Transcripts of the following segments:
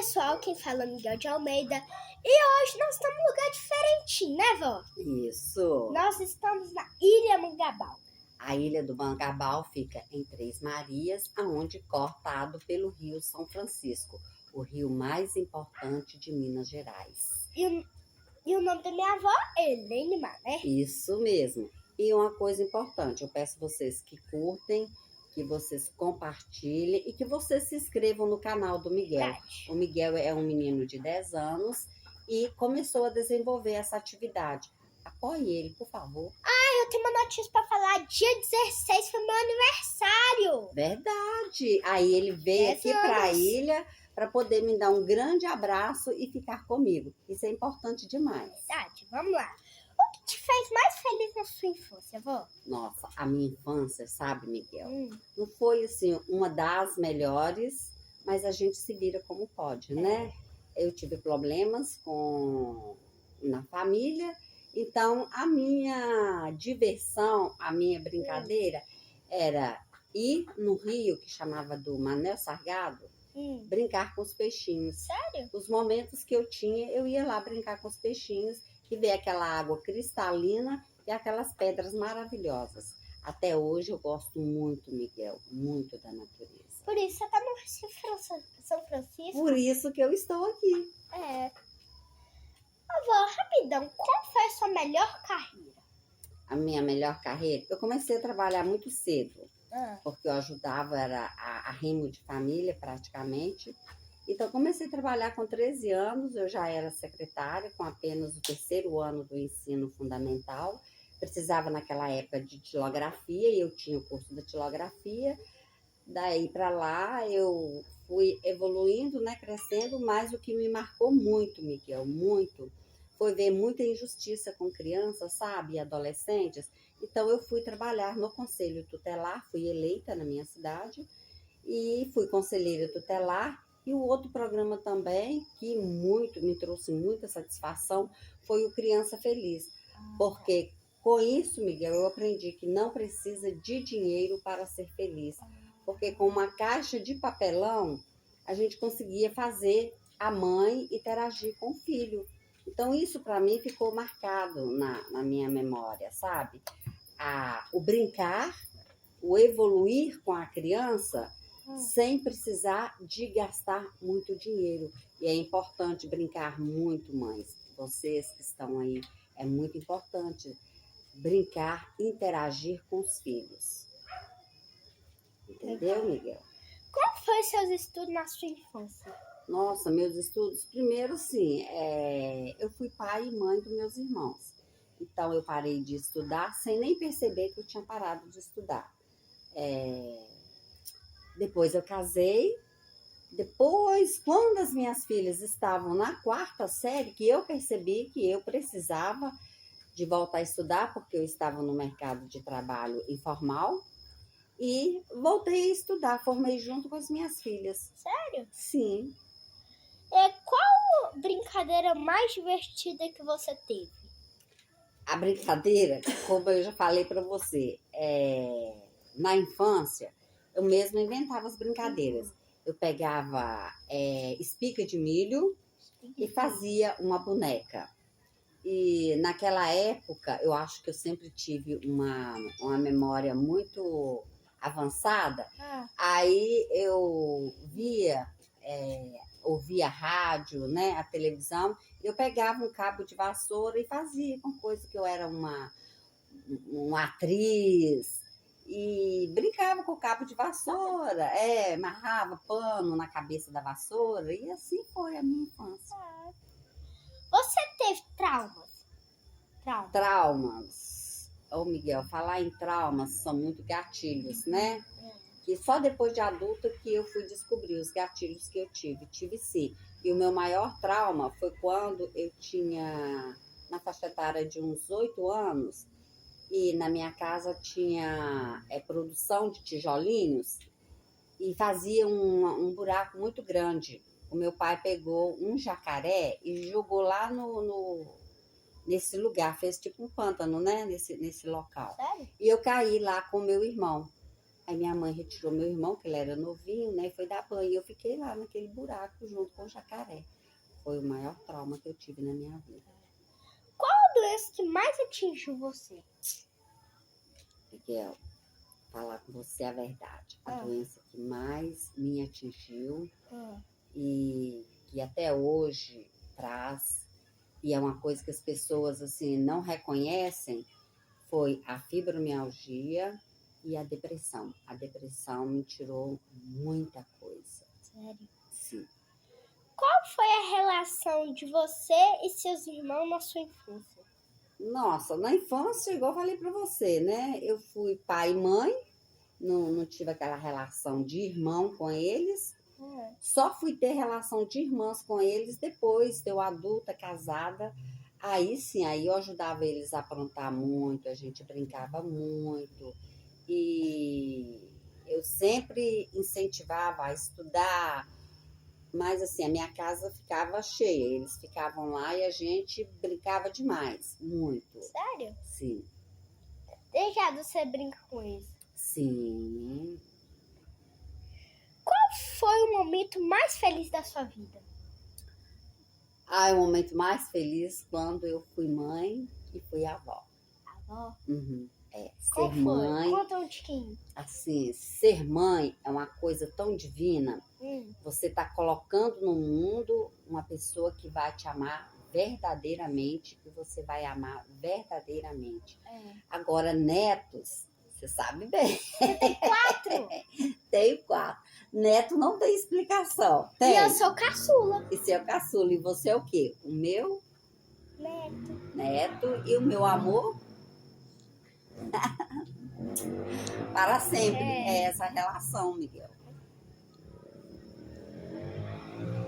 pessoal, quem fala é Miguel de Almeida. E hoje nós estamos num lugar diferente, né, vó? Isso. Nós estamos na Ilha Mangabal. A Ilha do Mangabal fica em Três Marias, aonde cortado pelo Rio São Francisco, o rio mais importante de Minas Gerais. E o nome da minha avó é Helene Mané. Isso mesmo. E uma coisa importante, eu peço vocês que curtem, que vocês compartilhem e que vocês se inscrevam no canal do Miguel. Verdade. O Miguel é um menino de 10 anos e começou a desenvolver essa atividade. Apoie ele, por favor. Eu tenho uma notícia para falar. Dia 16 foi meu aniversário. Verdade. Aí ele veio 10 aqui para a anos. ilha para poder me dar um grande abraço e ficar comigo. Isso é importante demais. Verdade, vamos lá. O que te fez mais feliz na sua infância, vó? Nossa, a minha infância, sabe, Miguel? Hum. Não foi, assim, uma das melhores, mas a gente se vira como pode, né? Eu tive problemas na família, então a minha diversão, a minha brincadeira era ir no rio, que chamava do Manel Sargado, brincar com os peixinhos. Sério? Os momentos que eu tinha, eu ia lá brincar com os peixinhos e ver aquela água cristalina e aquelas pedras maravilhosas. Até hoje eu gosto muito, Miguel, muito da natureza. Por isso você tá no São Francisco? Por isso que eu estou aqui. É. Vó, rapidão, qual foi a sua melhor carreira? A minha melhor carreira, eu comecei a trabalhar muito cedo, Ah. porque eu ajudava, era a remo de família praticamente. Então, comecei a trabalhar com 13 anos, eu já era secretária, com apenas o 3º ano do ensino fundamental. Precisava, naquela época, de tilografia, e eu tinha o curso da tilografia. Daí para lá, eu fui evoluindo, né, crescendo, mas o que me marcou muito, Miguel, muito, foi ver muita injustiça com crianças, sabe, e adolescentes. Então, eu fui trabalhar no Conselho Tutelar, fui eleita na minha cidade, e fui conselheira tutelar. E o outro programa também, que me trouxe muita satisfação, foi o Criança Feliz. Porque com isso, Miguel, eu aprendi que não precisa de dinheiro para ser feliz. Porque com uma caixa de papelão, a gente conseguia fazer a mãe interagir com o filho. Então, isso para mim ficou marcado na minha memória, sabe? O brincar, o evoluir com a criança, sem precisar de gastar muito dinheiro. E é importante brincar muito, mães. Vocês que estão aí, é muito importante brincar, interagir com os filhos. Entendeu, Miguel? Como foi seus estudos na sua infância? Nossa, meus estudos, primeiro sim, eu fui pai e mãe dos meus irmãos. Então eu parei de estudar sem nem perceber que eu tinha parado de estudar. Depois eu casei. Depois, quando as minhas filhas estavam na 4ª série, que eu percebi que eu precisava de voltar a estudar, porque eu estava no mercado de trabalho informal, e voltei a estudar, formei junto com as minhas filhas. Sério? Sim. Qual brincadeira mais divertida que você teve? A brincadeira, como eu já falei para você, na infância, eu mesma inventava as brincadeiras. Eu pegava espiga de milho e fazia uma boneca. E naquela época, eu acho que eu sempre tive uma memória muito avançada. Aí eu ouvia a rádio, né, a televisão, eu pegava um cabo de vassoura e fazia com coisa que eu era uma atriz, e brincava com o cabo de vassoura, amarrava pano na cabeça da vassoura, e assim foi a minha infância. Você teve traumas? Traumas. Ô, Miguel, falar em traumas são muito gatilhos, né? Que só depois de adulta que eu fui descobrir os gatilhos que eu tive. Tive sim. E o meu maior trauma foi quando eu tinha, na faixa etária de uns 8 anos, e na minha casa tinha produção de tijolinhos, e fazia um buraco muito grande. O meu pai pegou um jacaré e jogou lá nesse lugar, fez tipo um pântano, né? Nesse local. Sério? E eu caí lá com o meu irmão. Aí minha mãe retirou meu irmão, que ele era novinho, né? E foi dar banho. E eu fiquei lá naquele buraco junto com o jacaré. Foi o maior trauma que eu tive na minha vida. Qual a doença que mais atingiu você? Miguel, falar com você a verdade. A Ah. doença que mais me atingiu Ah. e que até hoje traz, e é uma coisa que as pessoas assim não reconhecem, foi a fibromialgia e a depressão. A depressão me tirou muita coisa. Sério? Sim. Qual foi a relação de você e seus irmãos na sua infância? Nossa, na infância, igual eu falei pra você, né? Eu fui pai e mãe, não tive aquela relação de irmão com eles. Só fui ter relação de irmãs com eles depois de eu adulta, casada. Aí sim, aí eu ajudava eles a aprontar muito, a gente brincava muito. E eu sempre incentivava a estudar, mas assim, a minha casa ficava cheia. Eles ficavam lá e a gente brincava demais, muito. Sério? Sim. Desde já você brinca com eles. Sim. Qual foi o momento mais feliz da sua vida? O momento mais feliz quando eu fui mãe e fui avó. Avó? Uhum. Qual Ser foi? mãe, Conta um tiquinho. assim, ser mãe é uma coisa tão divina. Você tá colocando no mundo uma pessoa que vai te amar verdadeiramente, que você vai amar verdadeiramente. Agora, netos, você sabe bem. Você tem 4? Tenho 4. Neto não tem explicação. Tem. E eu sou caçula. E seu caçula. E você é o quê? O meu Neto. neto e o meu amor para sempre. É essa relação, Miguel.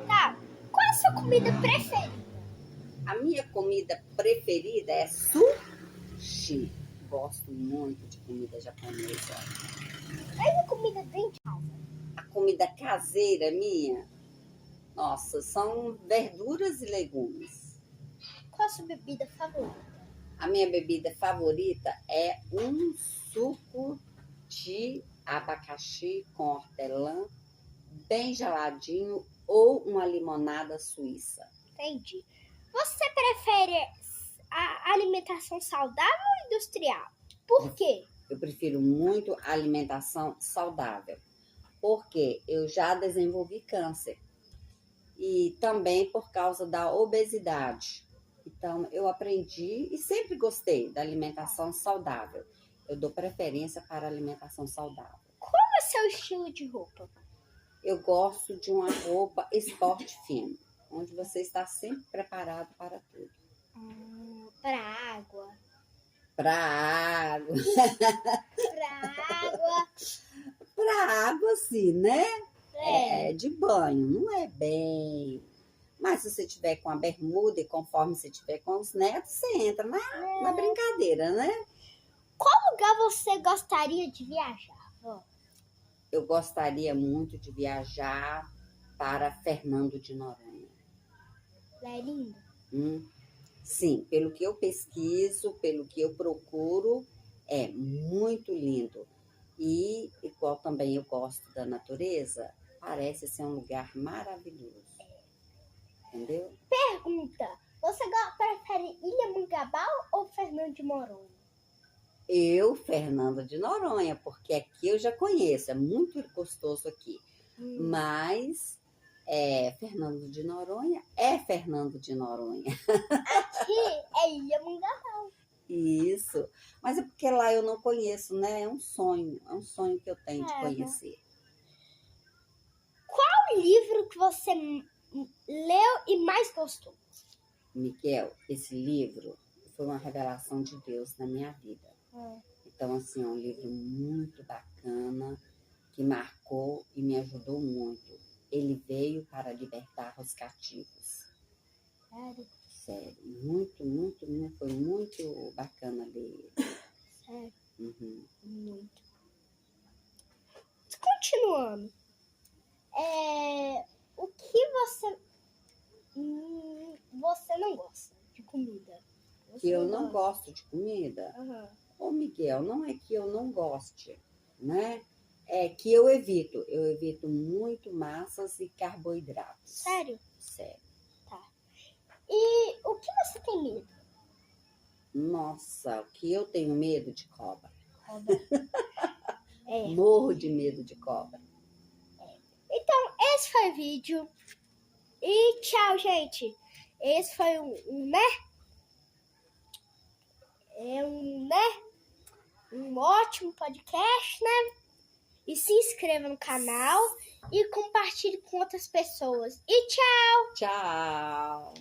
Tá. Qual é a sua comida preferida? A minha comida preferida é sushi. Gosto muito de comida japonesa. Faz a comida dentro de casa. A comida caseira minha, nossa, são verduras e legumes. Qual a sua bebida favorita? A minha bebida favorita é um suco de abacaxi com hortelã, bem geladinho, ou uma limonada suíça. Entendi. Você prefere a alimentação saudável ou industrial? Por quê? Eu prefiro muito a alimentação saudável, porque eu já desenvolvi câncer e também por causa da obesidade. Então, eu aprendi e sempre gostei da alimentação saudável. Eu dou preferência para a alimentação saudável. Qual é o seu estilo de roupa? Eu gosto de uma roupa esporte fino, onde você está sempre preparado para tudo. Para água. Para água. Para água. Para água, sim, né? É. De banho, não é bem. Mas se você tiver com a bermuda e conforme você tiver com os netos, você entra na brincadeira, né? Qual lugar você gostaria de viajar? Eu gostaria muito de viajar para Fernando de Noronha. É lindo? Sim, pelo que eu pesquiso, pelo que eu procuro, é muito lindo. E, igual também eu gosto da natureza, parece ser um lugar maravilhoso. Entendeu? Pergunta: você prefere Ilha Mangabal ou Fernando de Noronha? Eu, Fernando de Noronha, porque aqui eu já conheço, é muito gostoso aqui. Mas Fernando de Noronha é Fernando de Noronha. Aqui é Ilha Mangabal. Isso. Mas é porque lá eu não conheço, né? É um sonho que eu tenho de conhecer. Qual livro que você leu e mais gostou? Miguel, esse livro foi uma revelação de Deus na minha vida. Então, assim, é um livro muito bacana, que marcou e me ajudou muito. Ele veio para libertar os cativos. Sério? Sério, muito, foi muito bacana ler. Sério? Muito. Continuando. O que você não gosta de comida? Que eu não gosto de comida? Uhum. Ô, Miguel, não é que eu não goste, né? É que eu evito. Eu evito muito massas e carboidratos. Sério? Sério. Tá. E o que você tem medo? Nossa, o que eu tenho medo de cobra. Cobra. É. Morro de medo de cobra. Então, esse foi o vídeo. E tchau, gente. Esse foi um ótimo podcast, né? E se inscreva no canal e compartilhe com outras pessoas. E tchau! Tchau!